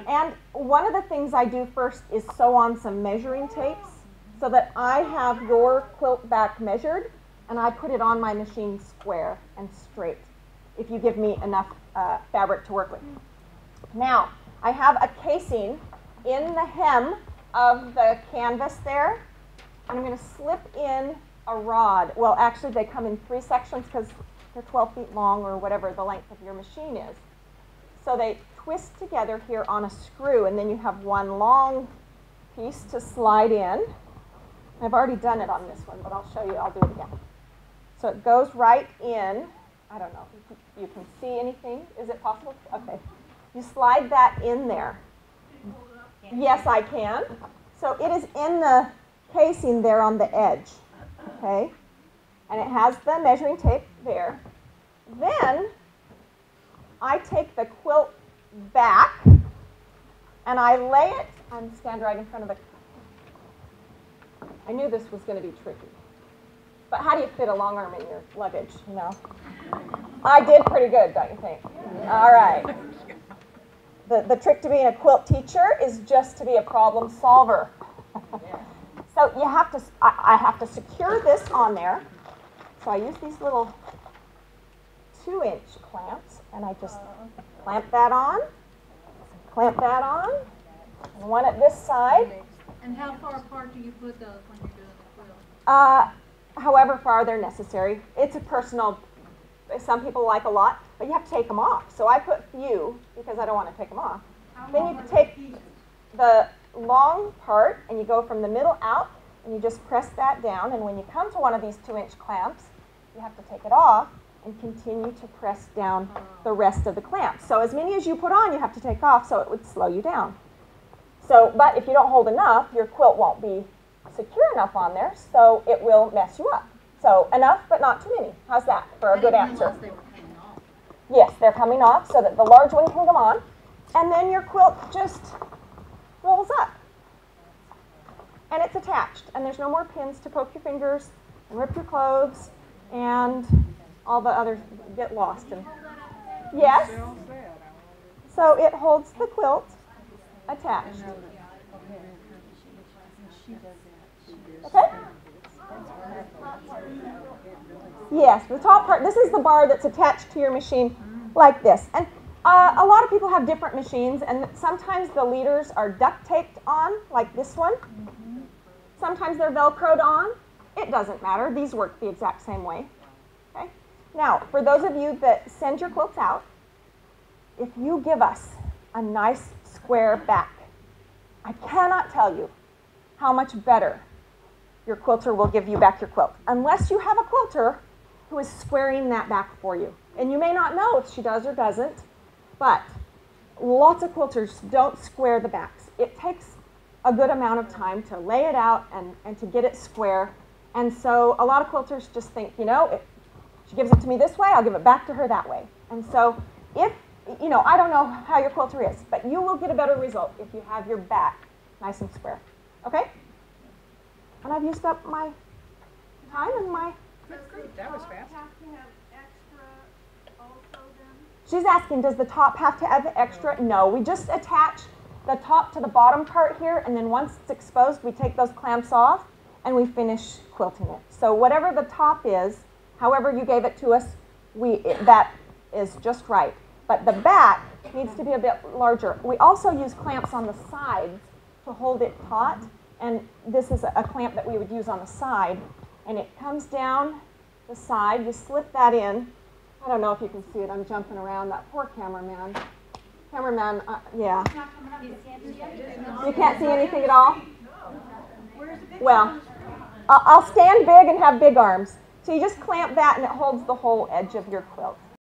And one of the things I do first is sew on some measuring tapes so that I have your quilt back measured and I put it on my machine square and straight if you give me enough fabric to work with. Now, I have a casing in the hem of the canvas there, and I'm going to slip in a rod. Well, actually, they come in 3 sections because they're 12 feet long or whatever the length of your machine is. So they twist together here on a screw, and then you have one long piece to slide in. I've already done it on this one, but I'll show you. I'll do it again. So it goes right in. I don't know if you can see anything. Is it possible? Okay. You slide that in there. Yes, I can. So it is in the casing there on the edge. Okay? And it has the measuring tape there. Then I take the quilt back and I lay it. I'm standing right in front of the. I knew this was going to be tricky. But how do you fit a long arm in your luggage, you know? I did pretty good, don't you think? All right. The trick to being a quilt teacher is just to be a problem solver. So you have to, I have to secure this on there. So I use these little 2-inch clamps, and I just clamp that on, and one at this side. And how far apart do you put those when you're doing the quilt? However far they're necessary. It's a personal, some people like a lot, but you have to take them off. So I put few because I don't want to take them off. Then you take the long part and you go from the middle out and you just press that down. And when you come to one of these 2-inch clamps, you have to take it off and continue to press down the rest of the clamps. So as many as you put on, you have to take off, so it would slow you down. So, but if you don't hold enough, your quilt won't be secure enough on there, so it will mess you up. So enough, but not too many. How's that for a good answer? Yes, they're coming off so that the large one can come on, and then your quilt just rolls up. And it's attached, and there's no more pins to poke your fingers and rip your clothes, and all the others get lost. And yes, so it holds the quilt attached. Okay? Yes, the top part, this is the bar that's attached to your machine like this. And a lot of people have different machines, and sometimes the leaders are duct taped on, like this one. Sometimes they're Velcroed on. It doesn't matter. These work the exact same way. Okay? Now, for those of you that send your quilts out, if you give us a nice square back, I cannot tell you how much better your quilter will give you back your quilt, unless you have a quilter who is squaring that back for you. And you may not know if she does or doesn't, but lots of quilters don't square the backs. It takes a good amount of time to lay it out and to get it square. And so a lot of quilters just think, you know, if she gives it to me this way, I'll give it back to her that way. And so if, you know, I don't know how your quilter is, but you will get a better result if you have your back nice and square. Okay? And I've used up my time and my... That was fast. She's asking, does the top have to have extra? No, we just attach the top to the bottom part here, and then once it's exposed, we take those clamps off and we finish quilting it. So whatever the top is, however you gave it to us, that is just right. But the back needs to be a bit larger. We also use clamps on the sides to hold it taut, and this is a clamp that we would use on the side, and it comes down the side. You slip that in. I don't know if you can see it. I'm jumping around. That poor cameraman. Yeah. You can't see anything at all? Well, I'll stand big and have big arms. So you just clamp that and it holds the whole edge of your quilt.